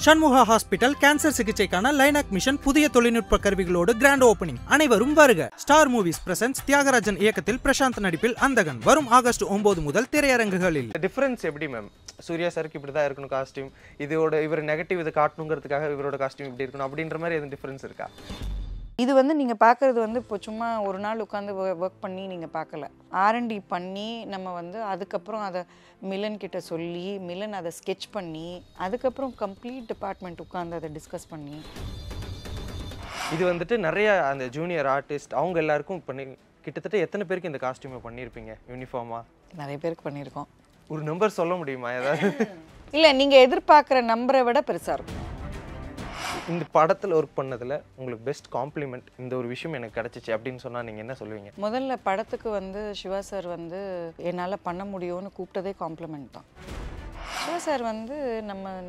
Shanmuga hospital cancer சிகிச்சைக்கான லைனாக் mission புதிய தொழில்நுட்ப கருவிகளோடு கிராண்ட் ஓபனிங். அனைவரும் வருக. ஸ்டார் மூவிஸ் பிரசன்ஸ் தியாகராஜன் இயக்கத்தில் பிரசாந்த் நடிப்பில் அந்தகன் வரும் ஆகஸ்ட் 9 முதல் திரையரங்குகளில். டிஃபரன்ஸ் எப்படி மேம்? சூர்யா சாருக்கு இப்படி தான் இருக்கணும் காஸ்டியூம், இவர் நெகட்டிவ் இதை காட்டணுங்கிறதுக்காக இவரோட காஸ்டியூம் இப்படி இருக்கணும் அப்படின்ற மாதிரி எதுவும் டிஃபரன்ஸ் இருக்கா? இது நீங்கள் பார்க்குறது இப்போ சும்மா ஒரு நாள் உட்காந்து ஒர்க் பண்ணி நீங்கள் பார்க்கல. R&D பண்ணி நம்ம அதுக்கப்புறம் அதை மிலன் கிட்ட சொல்லி மிலன் அதை ஸ்கெட்ச் பண்ணி அதுக்கப்புறம் கம்ப்ளீட் டிபார்ட்மெண்ட் உட்காந்து அதை டிஸ்கஸ் பண்ணி இது நிறைய அந்த ஜூனியர் ஆர்டிஸ்ட் அவங்க எல்லாருக்கும் பண்ணி கிட்டத்தட்ட எத்தனை பேருக்கு இந்த காஸ்டியூமை பண்ணியிருப்பீங்க யூனிஃபார்மாக? நிறைய பேருக்கு பண்ணியிருக்கோம். ஒரு நம்பர் சொல்ல முடியுமா ஏதாவது? இல்லை, நீங்கள் எதிர்பார்க்குற நம்பரை விட பெருசாக இருக்கும். இந்த படத்தில் ஒர்க் பண்ணதில் உங்களுக்கு பெஸ்ட் காம்ப்ளிமெண்ட் இந்த ஒரு விஷயம் எனக்கு கிடச்சிச்சு அப்படின்னு சொன்னால் நீங்கள் என்ன சொல்லுவீங்க? முதல்ல படத்துக்கு சிவா சார் என்னால் பண்ண முடியும்னு கூப்பிட்டதே காம்ப்ளிமெண்ட் தான். சிவா சார்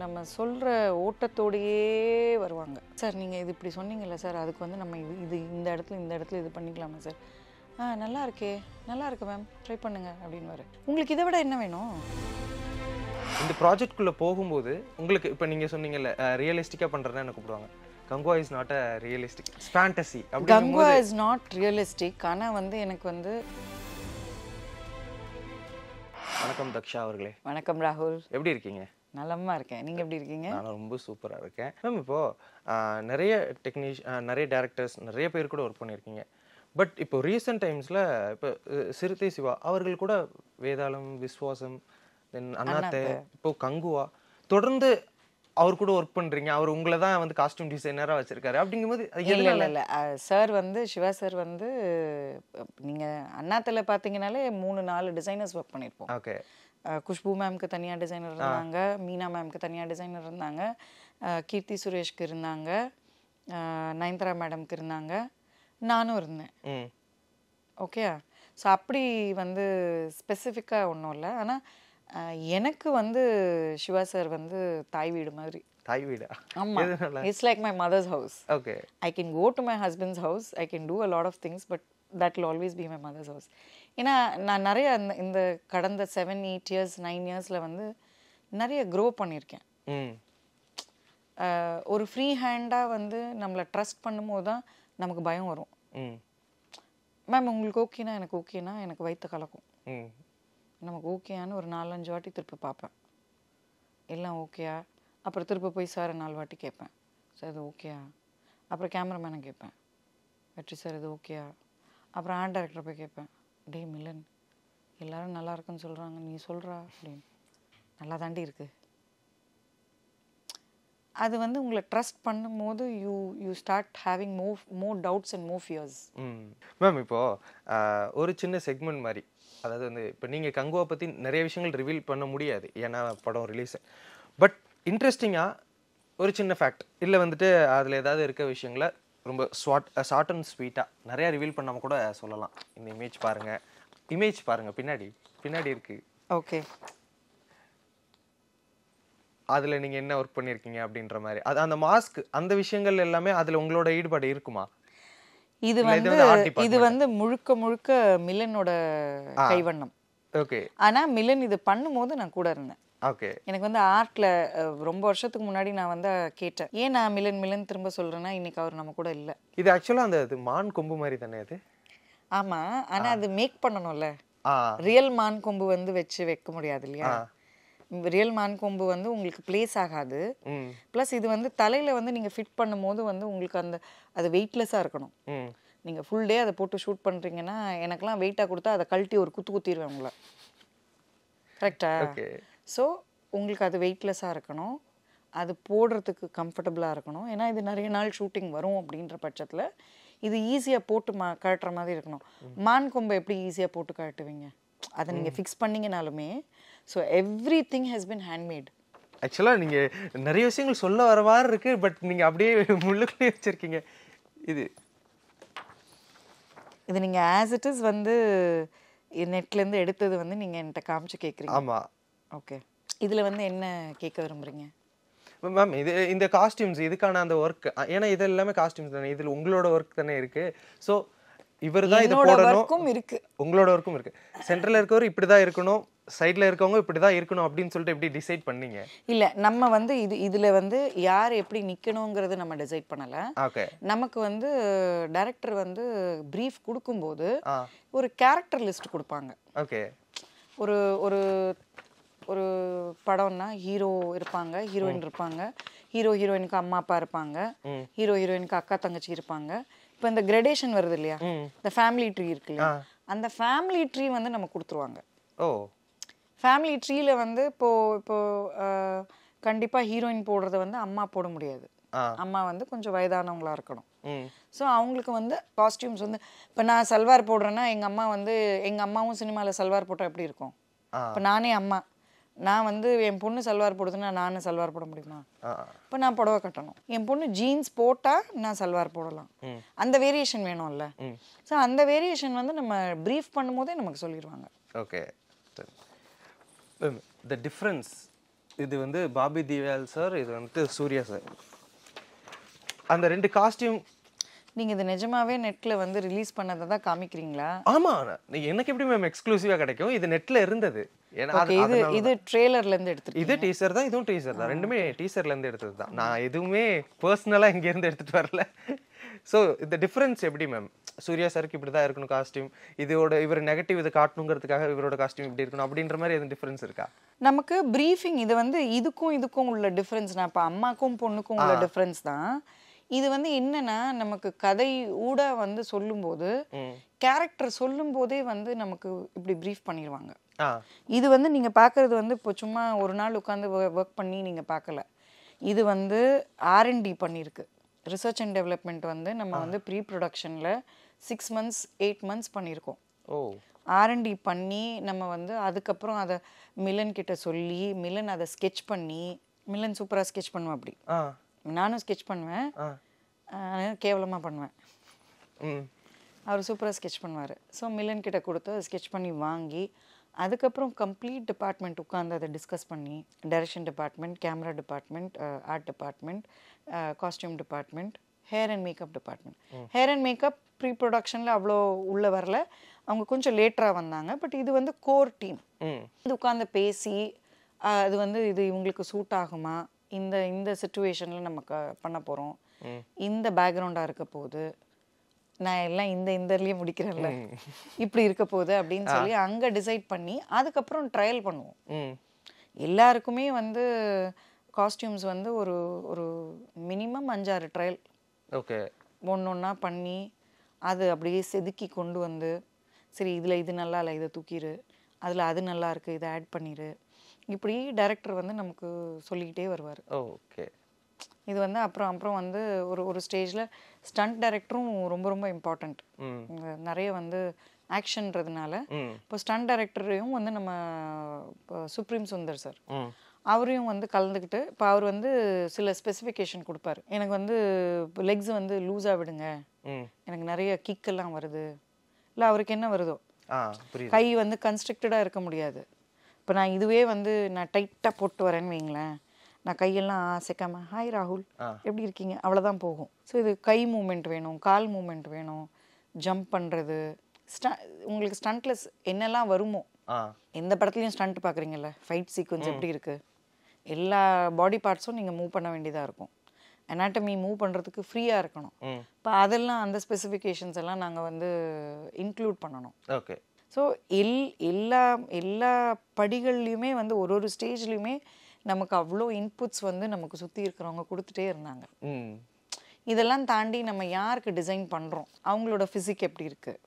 நம்ம சொல்கிற ஓட்டத்தோடையே வருவாங்க. சார் நீங்கள் இது இப்படி சொன்னீங்கல்ல சார், அதுக்கு நம்ம இந்த இடத்துல இது பண்ணிக்கலாமா சார்? நல்லா இருக்கே, நல்லா இருக்கு மேம், ட்ரை பண்ணுங்க அப்படின்னு. உங்களுக்கு இதை விட என்ன வேணும்? இந்த ப்ராஜெக்ட்குள்ளே போகும்போது உங்களுக்கு இப்போ நீங்கள் சொன்னீங்கல்ல ரியலிஸ்டிக்காக பண்ணுறதுனா என்ன கூப்பிடுவாங்க? Kanguva is not a realistic, fantasy. Kanguva is not realistic. ஆனால் எனக்கு வணக்கம் தக்ஷா அவர்களே. வணக்கம் ராகுல், எப்படி இருக்கீங்க? நலமா இருக்கேன். நீங்கள் எப்படி இருக்கீங்க? நான் ரொம்ப சூப்பராக இருக்கேன் மேம். இப்போது நிறைய நிறைய டேரக்டர்ஸ் நிறைய பேர் கூட ஒர்க் பண்ணியிருக்கீங்க. பட் இப்போ ரீசெண்ட் டைம்ஸில் இப்போ சிறுத்தை சிவா அவர்கள் கூட வேதாளம், விஸ்வாசம், தென் அண்ணாத்தே, இப்போ கங்குவா தொடர்ந்து அவர் கூட ஒர்க் பண்றீங்க. அவர் உங்களை தான் காஸ்டியூம் டிசைனராக வச்சிருக்காரு. அப்படிங்கும்போது இல்லை சார் சிவா சார் நீங்கள் அண்ணாத்தில் பார்த்தீங்கன்னாலே 3-4 டிசைனர்ஸ் ஒர்க் பண்ணியிருப்போம். ஓகே. குஷ்பு மேம்க்கு தனியாக டிசைனர் இருந்தாங்க, மீனா மேம்க்கு தனியாக டிசைனர் இருந்தாங்க, கீர்த்தி சுரேஷ்க்கு இருந்தாங்க, நயன்தாரா மேடம்க்கு இருந்தாங்க, நானும் இருந்தேன். ஓகே. ஸோ அப்படி ஸ்பெசிஃபிக்காக ஒன்றும் இல்லை. ஆனால் எனக்கு சிவா சார் தாய் வீடு மாதிரி. தாய் வீடா? ஆமாம், it's like my mother's house. Okay. I can go to my husband's house, I can do a lot of things, but that will always be my mother's house. ஏன்னா நான் நிறைய இந்த கடந்த 7-8 இயர்ஸ் 9 இயர்ஸில் நிறைய க்ரோ பண்ணியிருக்கேன். ஒரு ஃப்ரீ ஹேண்டாக நம்மளை ட்ரஸ்ட் பண்ணும்போது தான் நமக்கு பயம் வரும். மேம் உங்களுக்கு ஓகேனா எனக்கு ஓகேனா எனக்கு வயிற்று கலக்கும். நமக்கு ஓகேயான்னு ஒரு 4-5 வாட்டி திருப்பி பார்ப்பேன், எல்லாம் ஓகேயா. அப்புறம் திருப்பி போய் சார் 4 வாட்டி கேட்பேன், சார் இது ஓகேயா. அப்புறம் கேமராமேனை கேட்பேன், வெற்றி சார் இது ஓகேயா. அப்புறம் ஆர்ட் டைரக்டரை போய் கேட்பேன், டே மிலன் எல்லோரும் நல்லா இருக்குன்னு சொல்கிறாங்க, நீ சொல்கிறா அப்படின்னு. நல்லா தாண்டி இருக்குது. அது உங்களை ட்ரஸ்ட் பண்ணும்போது you start having more doubts and more fears. Ma'am இப்போது ஒரு சின்ன செக்மெண்ட் மாதிரி, அதாவது இப்போ நீங்கள் கங்குவா பற்றி நிறைய விஷயங்கள் ரிவீல் பண்ண முடியாது ஏன்னா படம் ரிலீஸ். பட் இன்ட்ரெஸ்டிங்காக ஒரு சின்ன ஃபேக்ட் இல்லை அதில் ஏதாவது இருக்க விஷயங்களை ரொம்ப ஷார்ட் அண்ட் ஸ்வீட்டாக நிறையா ரிவீல் பண்ணாமல் கூட சொல்லலாம். இந்த இமேஜ் பாருங்கள், பின்னாடி இருக்குது. ஓகே. அதில் நீங்கள் என்ன ஒர்க் பண்ணியிருக்கீங்க அப்படின்ற மாதிரி அது அந்த மாஸ்க் அந்த விஷயங்கள் எல்லாமே அதில் உங்களோட ஈடுபாடு இருக்குமா? இது முழுக்க மிலனோட கைவண்ணம். ஓகே. ஆனா மிலன் இது பண்ணும்போது நான் கூட இருந்தேன். ஓகே. எனக்கு ஆர்ட்ல ரொம்ப வருஷத்துக்கு முன்னாடி நான் கேட்டேன், ஏன் நான் மிலன் திரும்ப சொல்றேன்னா இன்னைக்கு அவர் நம்ம கூட இல்லை. இது ஆக்சுவலா அந்த மான் கொம்பு மாதிரி தானே அது? ஆமா, ஆனா அது மேக் பண்ணணும்ல. ரியல் மான் கொம்பு வச்சு வைக்க முடியாது இல்லையா? ரியல் மான் கொம்பு உங்களுக்கு பிளேஸ் ஆகாது. ப்ளஸ் இது தலையில் நீங்கள் ஃபிட் பண்ணும்போது உங்களுக்கு அது வெயிட்லெஸ்ஸாக இருக்கணும். நீங்கள் ஃபுல் டே அதை போட்டு ஷூட் பண்ணுறீங்கன்னா எனக்கெல்லாம் வெயிட்டாக கொடுத்தா அதை கழட்டி ஒரு குத்திடுவேன் உங்களை. கரெக்டா? ஸோ உங்களுக்கு அது வெயிட்லெஸ்ஸாக இருக்கணும், அது போடுறதுக்கு கம்ஃபர்டபுளாக இருக்கணும். ஏன்னா இது நிறைய நாள் ஷூட்டிங் வரும் அப்படின்ற பட்சத்தில் இது ஈஸியாக போட்டு கழட்டுற மாதிரி இருக்கணும். மான் கொம்பை எப்படி ஈஸியாக போட்டு கழட்டுவீங்க? அதை நீங்கள் ஃபிக்ஸ் பண்ணிங்கனாலுமே so everything has been handmade. ஆக்சுவலாக நீங்கள் நிறைய விஷயங்கள் சொல்ல வர மாதிரி இருக்குது, பட் நீங்கள் அப்படியே முள்ளுக்குள்ளே வச்சுருக்கீங்க. இது நீங்கள் ஆஸ் இட் இஸ் நெட்லேருந்து எடுத்தது நீங்கள் என்கிட்ட காமிச்சு கேட்குறீங்க. ஆமாம். ஓகே. இதில் என்ன கேட்க விரும்புகிறீங்க? மேம் இந்த காஸ்டியூம்ஸ் இதுக்கான அந்த ஒர்க், ஏன்னா இது எல்லாமே காஸ்டியூம்ஸ் தானே, இதில் உங்களோட ஒர்க் தானே இருக்குது. ஸோ இவர்தான் இத என்னோட போடணும் ஒர்க்கும் இருக்கு. உங்களோட ஒர்க்கும் இருக்கு. சென்டர்ல இருக்கவர் இப்படிதான் இருக்கணும், சைடுல இருக்கவங்க இப்படிதான் இருக்கணும் அப்படின்னு சொல்லிட்டு எப்படி டிசைட் பண்ணீங்க? இல்ல நம்ம வந்து இதுல வந்து யார் எப்படி நிக்கணுங்கிறது நம்ம டிசைட் பண்ணல. ஓகே. நமக்கு வந்து டைரக்டர் வந்து பிரீஃப் கொடுக்கும்போது ஒரு கேரக்டர் லிஸ்ட் கொடுப்பாங்க. ஓகே. ஒரு ஒரு ஒரு படம்னா ஹீரோ இருப்பாங்க, ஹீரோயின் இருப்பாங்க, ஹீரோ ஹீரோயினுக்கு அம்மா அப்பா இருப்பாங்க, ஹீரோ ஹீரோயினுக்கு அக்கா தங்கச்சி இருப்பாங்க. இப்போ இந்த கிரடேஷன் வருது இல்லையா, இந்த ஃபேமிலி ட்ரீ இருக்கு இல்லையா, அந்த ஃபேமிலி ட்ரீ வந்து நம்ம கொடுத்துருவாங்க. ஓ. ஃபேமிலி ட்ரீல வந்து இப்போ இப்போ கண்டிப்பா ஹீரோயின் போடுறத வந்து அம்மா போட முடியாது. அம்மா வந்து கொஞ்சம் வயதானவங்களா இருக்கணும். ஸோ அவங்களுக்கு வந்து காஸ்டியூம்ஸ் வந்து இப்போ நான் சல்வார் போடுறேன்னா எங்கள் அம்மா வந்து எங்கள் அம்மாவும் சினிமாவில் சல்வார் போட்டால் எப்படி இருக்கும்? இப்போ நானே அம்மா, நான் வந்து என் பொண்ணு சல்வார் போடுதுன்னா நானும் சல்வார் போட முடியுமா? இப்போ நான் புடவை கட்டணும். என் பொண்ணு ஜீன்ஸ் போட்டால் நான் சல்வார் போடலாம். அந்த வேரியேஷன் வேணும்ல. ஸோ அந்த வேரியேஷன் வந்து நம்ம ப்ரீஃப் பண்ணும்போதே நமக்கு சொல்லிடுவாங்க. ஓகே. த டிஃப்ரென்ஸ் இது வந்து பாபி தியோல் சார், இது வந்து சூர்யா சார், அந்த ரெண்டு காஸ்டியூம் நீங்க இது நிஜமாவே நெட்ல வந்து ரிலீஸ் பண்ணதை தான் காமிக்கிறீங்களா? ஆமா. எனக்கு எப்படி மேம் எக்ஸ்க்ளூசிவா கிடைக்கும்? இது நெட்ல இருந்தது. இது ட்ரெய்லர்ல இருந்து எடுத்துட்டு, இது டீசர் தான், இதுவும் டீசர் தான். ரெண்டுமே டீசர்ல இருந்து எடுத்தது தான். நான் எதுவுமே பர்சனலா இங்க இருந்து எடுத்துட்டு வரல. ஸோ இந்த டிஃபரன்ஸ் எப்படி மேம்? சூர்யா சாருக்கு இப்படி தான் இருக்கணும் காஸ்டியூம், இதோட இவர் நெகட்டிவ் இது காட்டணுங்கிறதுக்காக இவரோட காஸ்டியூம் இப்படி இருக்கணும் அப்படின்ற மாதிரி எதுவும் டிஃபரன்ஸ் இருக்கா? நமக்கு ப்ரீஃபிங் இது வந்து இதுக்கும் உள்ள டிஃபரன்ஸ். நான் இப்போ அம்மாக்கும் பொண்ணுக்கும் உள்ள டிஃபரன்ஸ் தான் இது. வந்து என்னன்னா நமக்கு கதை ஊட வந்து சொல்லும்போது கேரக்டர் சொல்லும் போதே வந்து நமக்கு இப்படி ப்ரீஃப் பண்ணிடுவாங்க. இது வந்து நீங்க பாக்குறது வந்து இப்போ சும்மா ஒரு நாள் உட்காந்து ஒர்க் பண்ணி நீங்க பார்க்கல. இது வந்து R&D பண்ணியிருக்கு. ரிசர்ச் அண்ட் டெவலப்மெண்ட் வந்து நம்ம வந்து ப்ரீ ப்ரொடக்ஷனில் 6 months 8 months பண்ணியிருக்கோம். R&D பண்ணி நம்ம வந்து அதுக்கப்புறம் அதை மிலன் கிட்ட சொல்லி மிலன் அதை ஸ்கெட்ச் பண்ணி, மிலன் சூப்பராக ஸ்கெட்ச் பண்ணுவேன். அப்படி நானும் ஸ்கெட்ச் பண்ணுவேன், கேவலமாக பண்ணுவேன். அவர் சூப்பராக ஸ்கெட்ச் பண்ணுவார். ஸோ மிலன் கிட்ட கொடுத்து ஸ்கெட்ச் பண்ணி வாங்கி அதுக்கப்புறம் கம்ப்ளீட் டிபார்ட்மெண்ட் உட்காந்து அதை டிஸ்கஸ் பண்ணி, direction department, camera department, art department, costume department, hair and makeup department. Hair and makeup pre ப்ரொடக்ஷனில் அவ்வளோ உள்ள வரல, அவங்க கொஞ்சம் லேட்டராக வந்தாங்க. பட் இது வந்து கோர் டீம். இது உட்காந்து பேசி அது வந்து இது இவங்களுக்கு சூட் ஆகுமா, இந்த சிச்சுவேஷனில் நம்ம பண்ண போகிறோம், இந்த பேக்ரவுண்டாக இருக்க போகுது, நான் எல்லாம் இந்த முடிக்கிறேன்ல, இப்படி இருக்க போகுது அப்படின்னு சொல்லி அங்கே டிசைட் பண்ணி அதுக்கப்புறம் ட்ரையல் பண்ணுவோம். எல்லாருக்குமே வந்து காஸ்டியூம்ஸ் வந்து ஒரு ஒரு மினிமம் 5-6 ட்ரையல் ஒன்றா பண்ணி அது அப்படியே செதுக்கி கொண்டு வந்து, சரி இதில் இது நல்லா இல்லை, இதை தூக்கிடு, அதில் அது நல்லா இருக்குது, இதை ஆட் பண்ணிடு, இப்படி டைரக்டர் வந்து நமக்கு சொல்லிக்கிட்டே வருவார். ஓகே. இது வந்து அப்புறம் வந்து ஒரு ஸ்டேஜில் ஸ்டண்ட் டைரக்டரும் ரொம்ப ரொம்ப இம்பார்ட்டண்ட். நிறைய வந்து ஆக்ஷன்றதுனால இப்போ ஸ்டண்ட் டைரக்டரையும் வந்து நம்ம சுப்ரீம் சுந்தர் சார் அவரையும் வந்து கலந்துக்கிட்டு, இப்போ அவர் வந்து சில ஸ்பெசிஃபிகேஷன் கொடுப்பாரு. எனக்கு வந்து லெக்ஸ் வந்து லூஸாக விடுங்க, எனக்கு நிறைய கிக்கெல்லாம் வருது, இல்லை அவருக்கு என்ன வருதோ, கை வந்து கன்ஸ்ட்ரக்டடாக இருக்க முடியாது. இப்போ நான் இதுவே வந்து நான் டைட்டாக போட்டு வரேன்னு வைங்களேன், நான் கையெல்லாம் செக்காம ஹாய் ராகுல் எப்படி இருக்கீங்க அவ்வளோதான் போகும். ஸோ இது கை மூமெண்ட் வேணும், கால் மூமெண்ட் வேணும், ஜம்ப் பண்ணுறது, உங்களுக்கு ஸ்டண்ட்லெஸ் என்னெல்லாம் வருமோ, எந்த படத்துலையும் ஸ்டண்ட் பார்க்குறீங்கல்ல, ஃபைட் சீக்வன்ஸ் எப்படி இருக்குது, எல்லா பாடி பார்ட்ஸும் நீங்கள் மூவ் பண்ண வேண்டியதாக இருக்கும். அனாட்டமி மூவ் பண்ணுறதுக்கு ஃப்ரீயாக இருக்கணும். இப்போ அதெல்லாம் அந்த ஸ்பெசிஃபிகேஷன்ஸ் எல்லாம் நாங்கள் வந்து இன்க்ளூட் பண்ணணும். ஓகே. ஸோ எல்லா படிகள்லையுமே வந்து ஒரு ஸ்டேஜ்லையுமே நமக்கு அவ்வளோ இன்புட்ஸ் வந்து நமக்கு சுற்றி இருக்கிறவங்க கொடுத்துட்டே இருந்தாங்க. இதெல்லாம் தாண்டி நம்ம யாருக்கு டிசைன் பண்ணுறோம், அவங்களோட ஃபிசிக் எப்படி இருக்குது,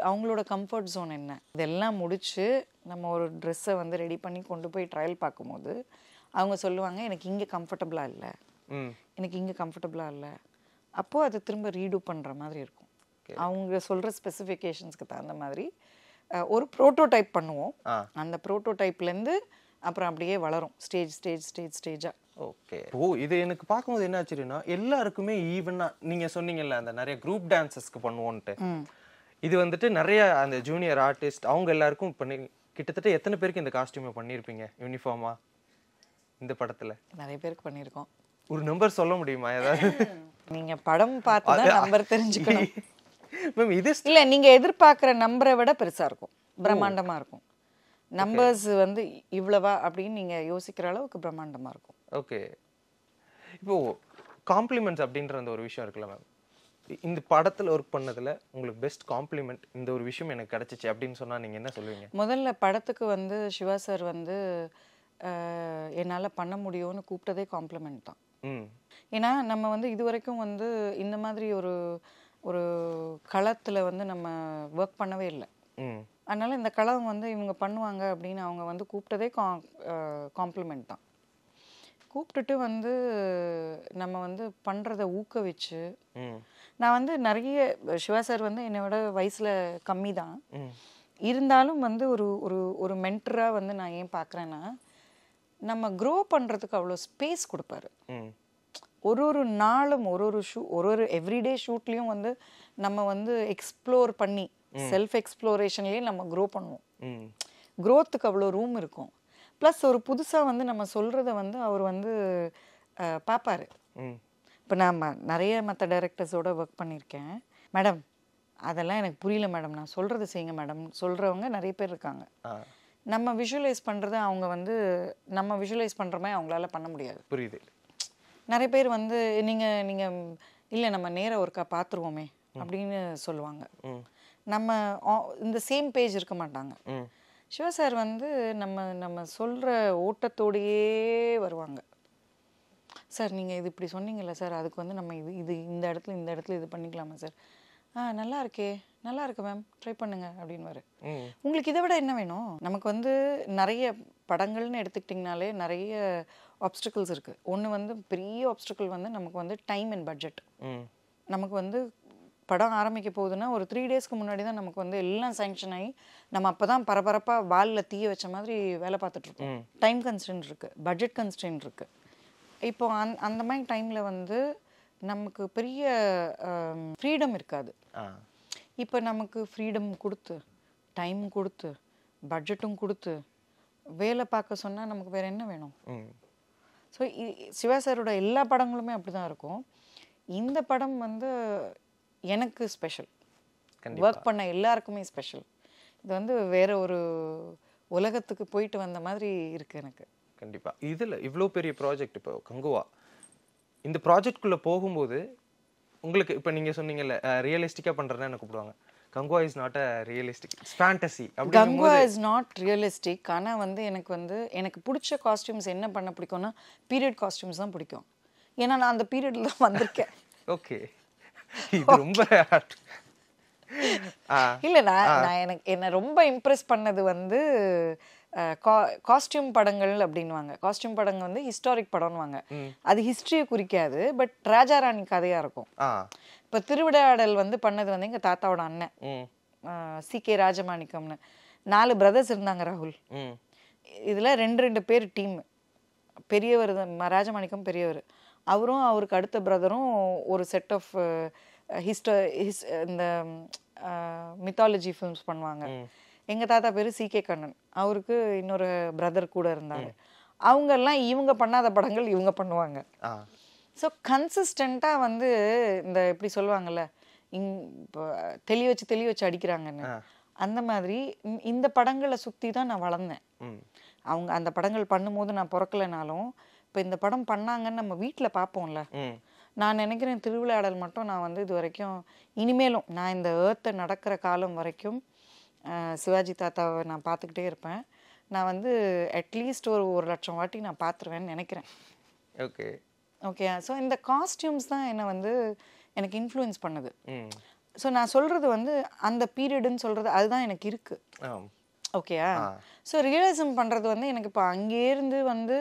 அவங்களோட கம்ஃபர்ட் ஜோன் என்ன, இதெல்லாம் முடிச்சு நம்ம ஒரு ட்ரெஸ்ஸை வந்து ரெடி பண்ணி கொண்டு போய் ட்ரையல் பார்க்கும்போது அவங்க சொல்லுவாங்க எனக்கு இங்கே கம்ஃபர்டபுளாக இல்லை, எனக்கு இங்கே கம்ஃபர்டபுளாக இல்லை. அப்போது அதை திரும்ப ரீடூ பண்ணுற மாதிரி இருக்கும். அவங்க சொல்கிற ஸ்பெசிஃபிகேஷன்ஸ்க்கு தகுந்த மாதிரி ஒரு ப்ரோட்டோடைப் பண்ணுவோம். அந்த ப்ரோட்டோடைப்லேருந்து அப்புறம் அப்படியே வளரும் ஸ்டேஜாக. ஓகே. இது எனக்கு பார்க்கும்போது என்ன ஆச்சுன்னா, எல்லாருக்குமே ஈவனா நீங்கள் சொன்னீங்கல்ல அந்த நிறைய குரூப் டான்சஸ்க்கு பண்ணுவோன்ட்டு, இது வந்துட்டு நிறைய அந்த ஜூனியர் ஆர்டிஸ்ட் அவங்க எல்லாருக்கும் பண்ணி கிட்டத்தட்ட எத்தனை பேருக்கு இந்த காஸ்டியூமை பண்ணியிருப்பீங்க யூனிஃபார்மா இந்த படத்தில்? நிறைய பேருக்கு பண்ணியிருக்கோம். ஒரு நம்பர் சொல்ல முடியுமா ஏதாவது? நீங்கள் படம் பார்த்து தான் நம்பர் தெரிஞ்சுக்கணும். மேம் இது இல்லை நீங்கள் எதிர்பார்க்குற நம்பரை விட பெருசாக இருக்கும், பிரம்மாண்டமாக இருக்கும். நம்பர்ஸ் வந்து இவ்வளவா அப்படின்னு நீங்கள் யோசிக்கிற அளவுக்கு பிரம்மாண்டமாக இருக்கும். ஓகே. இப்போ காம்ப்ளிமெண்ட்ஸ் அப்படின்ற அந்த ஒரு விஷயம் இருக்குல்ல மேம், இந்த படத்தில் ஒர்க் பண்ணதில் உங்களுக்கு பெஸ்ட் காம்ப்ளிமெண்ட் இந்த ஒரு விஷயம் எனக்கு கிடச்சிச்சு அப்படின்னு சொன்னால் நீங்கள் என்ன சொல்லுவீங்க? முதல்ல படத்துக்கு வந்து சிவா சார் வந்து என்னால் பண்ண முடியும்னு கூப்பிட்டதே காம்ப்ளிமெண்ட் தான். ஏன்னா நம்ம வந்து இது வரைக்கும் வந்து இந்த மாதிரி ஒரு ஒரு களத்தில் வந்து நம்ம ஒர்க் பண்ணவே இல்லை. அதனால் இந்த களம் வந்து இவங்க பண்ணுவாங்க அப்படின்னு அவங்க வந்து கூப்பிட்டதே காம்ப்ளிமெண்ட் தான். கூப்பிட்டுட்டு வந்து நம்ம வந்து பண்ணுறத ஊக்குவிச்சு, நான் வந்து நிறைய சிவா சார் வந்து என்னோட வயசில் கம்மி தான் இருந்தாலும் வந்து ஒரு ஒரு ஒரு மென்டராக வந்து நான் ஏன் பார்க்குறேன்னா, நம்ம க்ரோ பண்ணுறதுக்கு அவ்வளோ ஸ்பேஸ் கொடுப்பாரு. ஒரு ஒரு நாளும் ஒரு ஒரு எவ்ரிடே ஷூட்லேயும் வந்து நம்ம வந்து எக்ஸ்ப்ளோர் பண்ணி செல்ஃப் எக்ஸ்ப்ளோரேஷன்லேயே நம்ம க்ரோ பண்ணுவோம். க்ரோத்துக்கு அவ்வளோ ரூம் இருக்கும். ப்ளஸ் ஒரு புதுசாக வந்து நம்ம சொல்கிறத வந்து அவர் வந்து பார்ப்பார். இப்போ நான் நிறைய மற்ற டைரக்டர்ஸோட ஒர்க் பண்ணியிருக்கேன். மேடம் அதெல்லாம் எனக்கு புரியல மேடம், நான் சொல்கிறத செய்யுங்க மேடம் சொல்கிறவங்க நிறைய பேர் இருக்காங்க. நம்ம விஷுவலைஸ் பண்ணுறத அவங்க வந்து நம்ம விஷுவலைஸ் பண்ணுற மாதிரி அவங்களால பண்ண முடியாது. புரியுது. நிறைய பேர் வந்து நீங்கள் இல்லை நம்ம நேராக ஒருக்கா பார்த்துருவோமே அப்படின்னு சொல்லுவாங்க. நம்ம இந்த சேம் பேஜ் இருக்க மாட்டாங்க. சிவா சார் வந்து நம்ம சொல்கிற ஓட்டத்தோடையே வருவாங்க. சார் நீங்கள் இது இப்படி சொன்னீங்கல்ல சார், அதுக்கு வந்து நம்ம இது இந்த இடத்துல இது பண்ணிக்கலாமா சார்? நல்லா இருக்கே, நல்லா இருக்கு மேம், ட்ரை பண்ணுங்க அப்படின்வாரு. உங்களுக்கு இதை விட என்ன வேணும்? நமக்கு வந்து நிறைய படங்கள்னு எடுத்துக்கிட்டிங்கனாலே நிறைய ஆப்ஸ்டிக்கல்ஸ் இருக்குது. ஒன்று வந்து பெரிய ஆப்ஸ்டிக்கல் வந்து நமக்கு வந்து டைம் அண்ட் பட்ஜெட். நமக்கு வந்து படம் ஆரம்பிக்க போகுதுன்னா ஒரு 3 டேஸ்க்கு முன்னாடி தான் நமக்கு வந்து எல்லாம் சேங்ஷன் ஆகி நம்ம அப்போ தான் பரபரப்பாக வாலில் தீய வச்ச மாதிரி வேலை பார்த்துட்ருக்கோம். டைம் கன்ஸ்டன்ட் இருக்குது, பட்ஜெட் கன்ஸ்டன்ட் இருக்குது. இப்போ அந்த மாதிரி டைமில் வந்து நமக்கு பெரிய ஃப்ரீடம் இருக்காது. இப்போ நமக்கு ஃப்ரீடம் கொடுத்து, டைம் கொடுத்து, பட்ஜெட்டும் கொடுத்து வேலை பார்க்க சொன்னால் நமக்கு வேறு என்ன வேணும்? ஸோ சிவா சாரோட எல்லா படங்களுமே அப்படி தான் இருக்கும். இந்த படம் வந்து எனக்கு ஸ்பெஷல், ஒர்க் பண்ண எல்லாருக்குமே ஸ்பெஷல். இது வந்து வேற ஒரு உலகத்துக்கு போயிட்டு வந்த மாதிரி இருக்குது எனக்கு. கண்டிப்பாக. இதில் இவ்வளோ பெரிய ப்ராஜெக்ட், இப்போ கங்குவா இந்த ப்ராஜெக்ட்குள்ளே போகும்போது உங்களுக்கு இப்போ நீங்கள் சொன்னீங்கல்ல ரியலிஸ்டிக்காக பண்ணுறேன்னு என்ன கூப்பிடுவாங்க. Kanguva is not a realistic, fantasy. Kanguva is not realistic. ஆனால் வந்து எனக்கு பிடிச்ச காஸ்டியூம்ஸ் என்ன பண்ண பிடிக்கும்னா பீரியட் காஸ்டியூம்ஸ் தான் பிடிக்கும். ஏன்னா நான் அந்த பீரியடில் தான் வந்திருக்கேன். ஓகே. இது ரொம்ப இல்லை, நான் என்னை ரொம்ப இம்ப்ரெஸ் பண்ணது வந்து காஸ்டியூம் படங்கள் அப்படின்வாங்க. காஸ்டியூம் படங்கள் வந்து ஹிஸ்டாரிக் படம்னுவாங்க. அது ஹிஸ்ட்ரியை குறிக்காது, பட் ராஜா ராணி கதையாக இருக்கும். இப்போ திருவிளையாடல் வந்து பண்ணது வந்து எங்கள் தாத்தாவோட அண்ணன் CK ராஜமாணிக்கம்னு 4 பிரதர்ஸ் இருந்தாங்க ராகுல். இதில் 2 பேர் டீம். பெரியவர் ராஜமாணிக்கம் பெரியவர், அவரும் அவருக்கு அடுத்த பிரதரும் ஒரு செட் ஆஃப் இந்த மித்தாலஜி ஃபிலிம்ஸ் பண்ணுவாங்க. எங்கள் தாத்தா பேர் CK கண்ணன், அவருக்கு இன்னொரு பிரதர் கூட இருந்தாங்க. அவங்கெல்லாம் இவங்க பண்ணாத படங்கள் இவங்க பண்ணுவாங்க. ஸோ கன்சிஸ்டண்ட்டாக வந்து இந்த இப்படி சொல்லுவாங்கள்ல, இப்போ தெளி வச்சு அடிக்கிறாங்கன்னு, அந்த மாதிரி இந்த படங்களை சுற்றி தான் நான் வளர்ந்தேன். அவங்க அந்த படங்கள் பண்ணும்போது நான் பிறக்கலைனாலும் இப்போ இந்த படம் பண்ணாங்கன்னு நம்ம வீட்டில் பார்ப்போம்ல. நான் நினைக்கிறேன் திருவிளையாடல் மட்டும் நான் வந்து இது வரைக்கும் இனிமேலும் நான் இந்த ஏர்த்தை நடக்கிற காலம் வரைக்கும் சிவாஜி தாத்தாவை நான் பார்த்துக்கிட்டே இருப்பேன். நான் வந்து அட்லீஸ்ட் ஒரு 1,00,000 வாட்டி நான் பார்த்துருவேன்னு நினைக்கிறேன். ஓகே. ஸோ இந்த காஸ்டியூம்ஸ் தான் என்னை வந்து எனக்கு இன்ஃப்ளூயன்ஸ் பண்ணுது. ஸோ நான் சொல்கிறது வந்து அந்த பீரியடுன்னு சொல்கிறது அதுதான் எனக்கு இருக்குது. ஓகேயா? ஸோ ரியலிசம் பண்ணுறது வந்து எனக்கு இப்போ அங்கேருந்து வந்து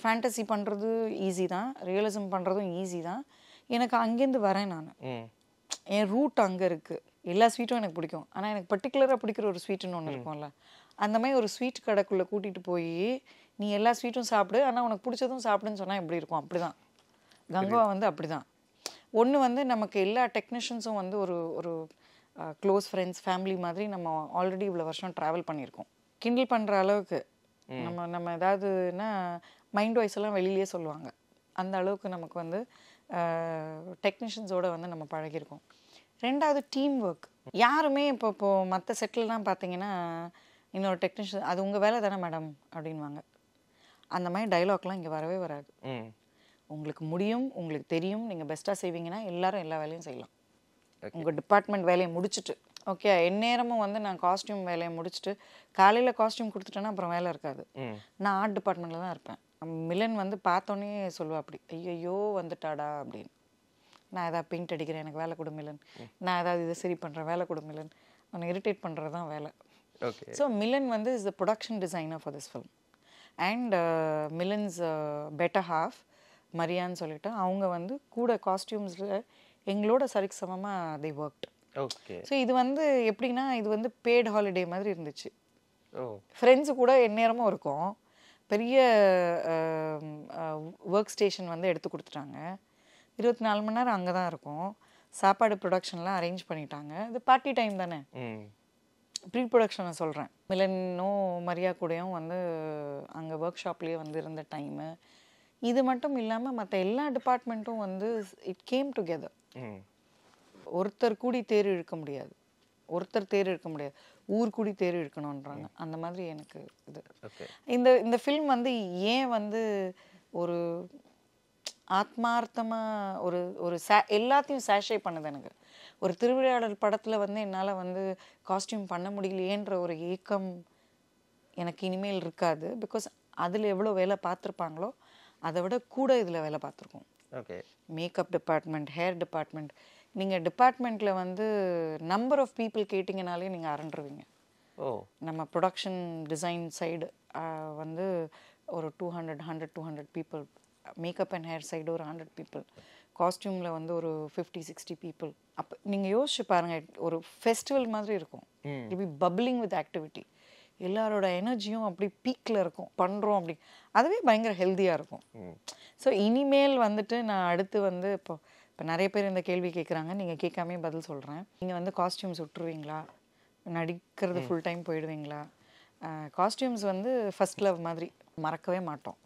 ஃபேண்டசி பண்ணுறது ஈஸி தான், ரியலிசம் பண்ணுறதும் ஈஸி தான். எனக்கு அங்கேருந்து வரேன் நான், என் ரூட் அங்கே இருக்குது. எல்லா ஸ்வீட்டும் எனக்கு பிடிக்கும். ஆனால் எனக்கு பர்டிகுலராக பிடிக்கிற ஒரு ஸ்வீட்டுன்னு ஒன்று இருக்கும்ல, அந்த மாதிரி ஒரு ஸ்வீட் கடைக்குள்ளே கூட்டிகிட்டு போய் நீ எல்லா ஸ்வீட்டும் சாப்பிடு, ஆனால் உனக்கு பிடிச்சதும் சாப்பிடுன்னு சொன்னால் எப்படி இருக்கும்? அப்படி தான் கங்குவா வந்து அப்படி தான். ஒன்று வந்து நமக்கு எல்லா டெக்னீஷியன்ஸும் வந்து ஒரு ஒரு க்ளோஸ் ஃப்ரெண்ட்ஸ் ஃபேமிலி மாதிரி நம்ம ஆல்ரெடி இவ்வளோ வருஷம் ட்ராவல் பண்ணியிருக்கோம். கிண்டில் பண்ணுற அளவுக்கு நம்ம ஏதாவதுன்னா மைண்ட் வாய்ஸ் எல்லாம் வெளியிலே சொல்லுவாங்க. அந்த அளவுக்கு நமக்கு வந்து டெக்னீஷியன்ஸோடு வந்து நம்ம பழகியிருக்கோம். ரெண்டாவது டீம் ஒர்க். யாருமே இப்போ மற்ற செட்டில்லாம் பார்த்தீங்கன்னா இன்னொரு டெக்னீஷியன் அது உங்கள் வேலை தானே மேடம் அப்படின்வாங்க. அந்த மாதிரி டைலாக்லாம் இங்கே வரவே வராது. உங்களுக்கு முடியும், உங்களுக்கு தெரியும், நீங்கள் பெஸ்ட்டாக செய்வீங்கன்னா எல்லாரும் எல்லா வேலையும் செய்யலாம். உங்கள் டிபார்ட்மெண்ட் வேலையை முடிச்சுட்டு ஓகே எந்நேரமும் வந்து நான் காஸ்டியூம் வேலையை முடிச்சுட்டு காலையில் காஸ்டியூம் கொடுத்துட்டேன்னா அப்புறம் வேலை இருக்காது. நான் ஆர்ட் டிபார்ட்மெண்ட்டில் தான் இருப்பேன். மிலன் வந்து பார்த்தோன்னே சொல்லுவா அப்படி, ஐயோ வந்துட்டாடா அப்படின்னு. நான் ஏதாவது பெயிண்ட் அடிக்கிறேன், எனக்கு வேலை கொடு மிலன். நான் ஏதாவது இதை சரி பண்ணுறேன், வேலை கொடு மிலன். அவனை இரிட்டேட் பண்ணுறது தான் வேலை. ஸோ மிலன் வந்து is the production designer for this film. And Milan's better half மரியான்னு சொல்லிட்டு அவங்க வந்து கூட காஸ்டியூம்ஸில் எங்களோட சரிக்கு சமமாக தே ஒர்க்ட். ஓகே. ஸோ இது வந்து எப்படின்னா இது வந்து பேட் ஹாலிடே மாதிரி இருந்துச்சு. ஃப்ரெண்ட்ஸு கூட எந்நேரமும் இருக்கும். பெரிய ஒர்க் ஸ்டேஷன் வந்து எடுத்து கொடுத்துட்டாங்க. 24 மணி நேரம் அங்கே தான் இருக்கும். சாப்பாடு ப்ரொடக்ஷன்லாம் அரேஞ்ச் பண்ணிட்டாங்க. இது பார்ட்டி டைம் தானே. ப்ரீ ப்ரொடக்ஷனை சொல்கிறேன். மிலனும் மரியா கூடயும் வந்து அங்கே ஒர்க் ஷாப்லேயே வந்து இருந்த டைமு. இது மட்டும் இல்லாமல் மற்ற எல்லா டிபார்ட்மெண்ட்டும் வந்து இட் கேம் டுகெதர். ஒருத்தர் கூடி தேர் இழுக்க முடியாது, ஒருத்தர் தேர் இழுக்க முடியாது, ஊர் கூடி தேர் இழுக்கணுன்றாங்க. அந்த மாதிரி எனக்கு இது இந்த ஃபில்ம் வந்து ஏன் வந்து ஒரு ஆத்மார்த்தமாக ஒரு எல்லாத்தையும் சேஷே பண்ணுது. எனக்கு ஒரு திருவிளையாடல் படத்தில் வந்து என்னால் வந்து காஸ்டியூம் பண்ண முடியலையேன்ற ஒரு ஏக்கம் எனக்கு இனிமேல் இருக்காது. பிகாஸ் அதில் எவ்வளோ வேலை பார்த்துருப்பாங்களோ அதை விட கூட இதில் வேலை பார்த்துருக்கோம். Okay. Makeup department, hair department, நீங்கள் டிபார்ட்மெண்ட்டில் வந்து நம்பர் ஆஃப் பீப்புள் கேட்டிங்கனாலே நீங்கள் அரண்டுருவீங்க. நம்ம ப்ரொடக்ஷன் டிசைன் சைடு வந்து ஒரு 200 people, makeup and hair side ஒரு 100 பீப்புள், காஸ்டியூமில் வந்து ஒரு 50-60 பீப்புள். அப்போ நீங்கள் யோசிச்சு பாருங்கள், ஒரு ஃபெஸ்டிவல் மாதிரி இருக்கும். It be bubbling with activity. எல்லாரோட எனர்ஜியும் அப்படி பீக்கில் இருக்கும். பண்ணுறோம் அப்படி, அதுவே பயங்கர ஹெல்த்தியாக இருக்கும். ஸோ இனிமேல் வந்துட்டு நான் அடுத்து வந்து இப்போ நிறைய பேர் இந்த கேள்வி கேட்குறாங்க, நீங்கள் கேட்காமே பதில் சொல்கிறேன். நீங்கள் வந்து காஸ்டியூம்ஸ் விட்டுருவீங்களா, நடிக்கிறது ஃபுல் டைம் போயிடுவீங்களா? காஸ்டியூம்ஸ் வந்து ஃபர்ஸ்ட் லவ் மாதிரி மறக்கவே மாட்டோம்.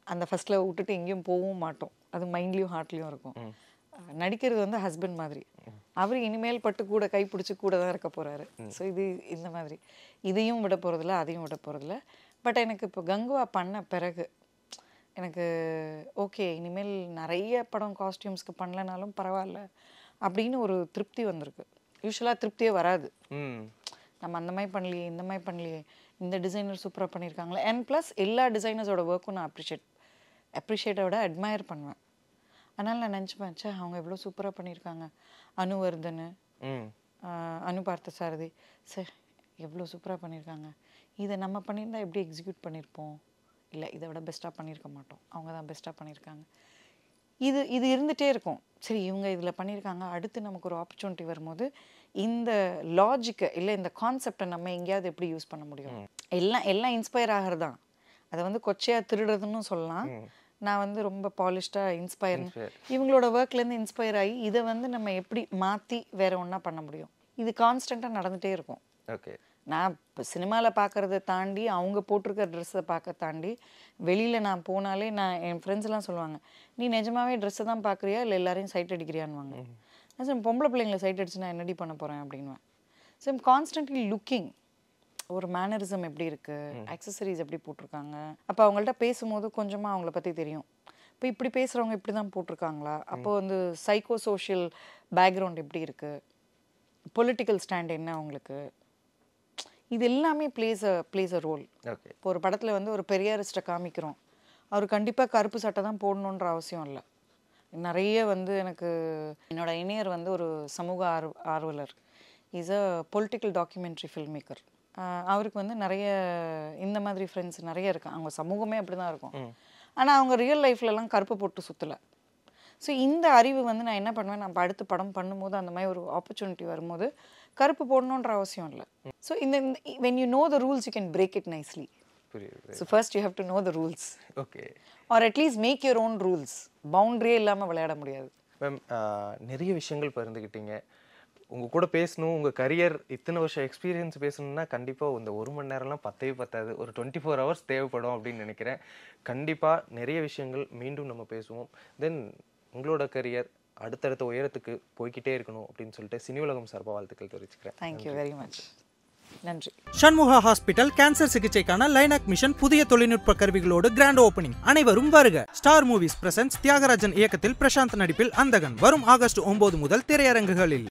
அந்த ஃபர்ஸ்ட் லவ் விட்டுட்டு எங்கேயும் போகவும் மாட்டோம். அது மைண்ட்லேயும் ஹார்ட்லேயும் இருக்கும். நடிக்கிறது வந்து ஹஸ்பண்ட் மாதிரி. அவர் இனிமேல் பட்டு கூட கை பிடிச்சி கூட தான் இருக்க போகிறாரு. ஸோ இது இந்த மாதிரி இதையும் விட போகிறதில்ல, அதையும் விட போகிறதில்ல. பட் எனக்கு இப்போ கங்குவா பண்ண பிறகு எனக்கு ஓகே இனிமேல் நிறைய படம் காஸ்டியூம்ஸ்க்கு பண்ணலனாலும் பரவாயில்ல அப்படின்னு ஒரு திருப்தி வந்திருக்கு. யூஸ்வலாக திருப்தியே வராது. நம்ம அந்த மாதிரி பண்ணலையே, இந்த மாதிரி பண்ணலையே, இந்த டிசைனர் சூப்பராக பண்ணியிருக்காங்களே. அண்ட் ப்ளஸ் எல்லா டிசைனர்ஸோட ஒர்க்கும் நான் அப்ரிஷியேட்டை விட அட்மையர் பண்ணுவேன். அதனால் நான் நினச்சிப்பேன், சே அவங்க எவ்வளோ சூப்பராக பண்ணியிருக்காங்க. அனுவர்தன், அனு பார்த்த சாரதி சார் எவ்வளோ சூப்பராக பண்ணியிருக்காங்க. இதை நம்ம பண்ணியிருந்தால் எப்படி எக்ஸிக்யூட் பண்ணியிருப்போம், இல்லை இதை விட பெஸ்ட்டாக பண்ணியிருக்க மாட்டோம், அவங்க தான் பெஸ்ட்டாக பண்ணியிருக்காங்க. இது இருந்துகிட்டே இருக்கும். சரி இவங்க இதில் பண்ணியிருக்காங்க, அடுத்து நமக்கு ஒரு ஆப்பர்ச்சுனிட்டி வரும்போது இந்த லாஜிக்கை இல்லை இந்த கான்செப்டை நம்ம எங்கேயாவது எப்படி யூஸ் பண்ண முடியும். எல்லாம் இன்ஸ்பயர் ஆகிறது தான். அதை வந்து கொச்சையாக திருடுறதுன்னு சொல்லலாம். நான் வந்து ரொம்ப பாலிஷ்டாக இன்ஸ்பயர் இவங்களோட ஒர்க்லேருந்து இன்ஸ்பயர் ஆகி இதை வந்து நம்ம எப்படி மாற்றி வேற ஒன்றா பண்ண முடியும். இது கான்ஸ்டண்ட்டாக நடந்துகிட்டே இருக்கும். ஓகே. நான் இப்போ சினிமாவில் பார்க்குறத தாண்டி அவங்க போட்டிருக்க ட்ரெஸ்ஸை பார்க்க தாண்டி வெளியில் நான் போனாலே நான் என் ஃப்ரெண்ட்ஸ்லாம் சொல்லுவாங்க, நீ நிஜமாவே ட்ரெஸ்ஸை தான் பார்க்குறியா இல்லை எல்லாரையும் சைட் அடிக்கிறியான்வாங்க. நான் சார் பொம்பளை பிள்ளைங்களை சைட் அடிச்சு நான் என்னடி பண்ண போகிறேன் அப்படின்வேன். ஸோ ஐம் கான்ஸ்டன்ட்லி லுக்கிங், ஒரு மேனரிசம் எப்படி இருக்குது, அக்சசரிஸ் எப்படி போட்டிருக்காங்க. அப்போ அவங்கள்ட்ட பேசும்போது கொஞ்சமாக அவங்கள பற்றி தெரியும். இப்போ இப்படி பேசுகிறவங்க இப்படி தான் போட்டிருக்காங்களா, அப்போது வந்து சைக்கோ சோஷியல் பேக்ரவுண்ட் எப்படி இருக்குது, பொலிட்டிக்கல் ஸ்டாண்ட் என்ன அவங்களுக்கு, இது எல்லாமே பிளேஸ் அ ரோல். இப்போ ஒரு படத்தில் வந்து ஒரு பெரியாரிஸ்ட்டை காமிக்கிறோம், அவர் கண்டிப்பாக கருப்பு சட்டை தான் போடணுன்ற அவசியம் இல்லை. நிறைய வந்து எனக்கு என்னோட இணையர் வந்து ஒரு சமூக ஆர்வலர், is a political documentary film maker. அவருக்கு வந்து நிறைய இந்த மாதிரி ஃப்ரெண்ட்ஸ் நிறைய இருக்காங்க. அவங்க சமூகமே அப்படி தான் இருக்கும். ஆனால் அவங்க ரியல் லைஃப்லலாம் கருப்பு போட்டு சுற்றலை. ஸோ இந்த அறிவு வந்து நான் என்ன பண்ணுவேன், நான் அடுத்து படம் பண்ணும்போது அந்த மாதிரி ஒரு ஆப்பர்ச்சுனிட்டி வரும்போது கருப்பு போடணுன்ற அவசியம் இல்லை. ஸோ இந்த when you know the rules you can break it nicely. So first you have to know the rules. Okay. Or at least make your own rules. பவுண்டரியே இல்லாமல் விளையாட முடியாது. மேம் நிறைய விஷயங்கள் பகிர்ந்துக்கிட்டீங்க. உங்கள் கூட பேசணும், உங்கள் கரியர் இத்தனை வருஷம் எக்ஸ்பீரியன்ஸ் பேசணுன்னா கண்டிப்பாக இந்த 1 மணி நேரம்லாம் பத்தாது, ஒரு 24 hours தேவைப்படும் அப்படின்னு நினைக்கிறேன். கண்டிப்பாக நிறைய விஷயங்கள் மீண்டும் நம்ம பேசுவோம். தென் உங்களோட கரியர் அடுத்தடுத்த உயரத்துக்கு போய்கிட்டே இருக்கணும் அப்படின்னு சொல்லிட்டு சினி உலகம் சார்பாக வாழ்த்துக்கள் தெரிவிச்சுக்கிறேன். Thank you very much. நன்றி. சண்முகா ஹாஸ்பிட்டல் கேன்சர் சிகிச்சைக்கான லைனாக் மிஷன் புதிய தொழில்நுட்ப கருவிகளோடு கிராண்ட் ஓபனிங். அனைவரும் வருக. ஸ்டார் மூவிஸ் பிரசன்ஸ் தியாகராஜன் இயக்கத்தில் பிரசாந்த் நடிப்பில் அந்தகன் வரும் ஆகஸ்ட் 9 முதல் திரையரங்குகளில்.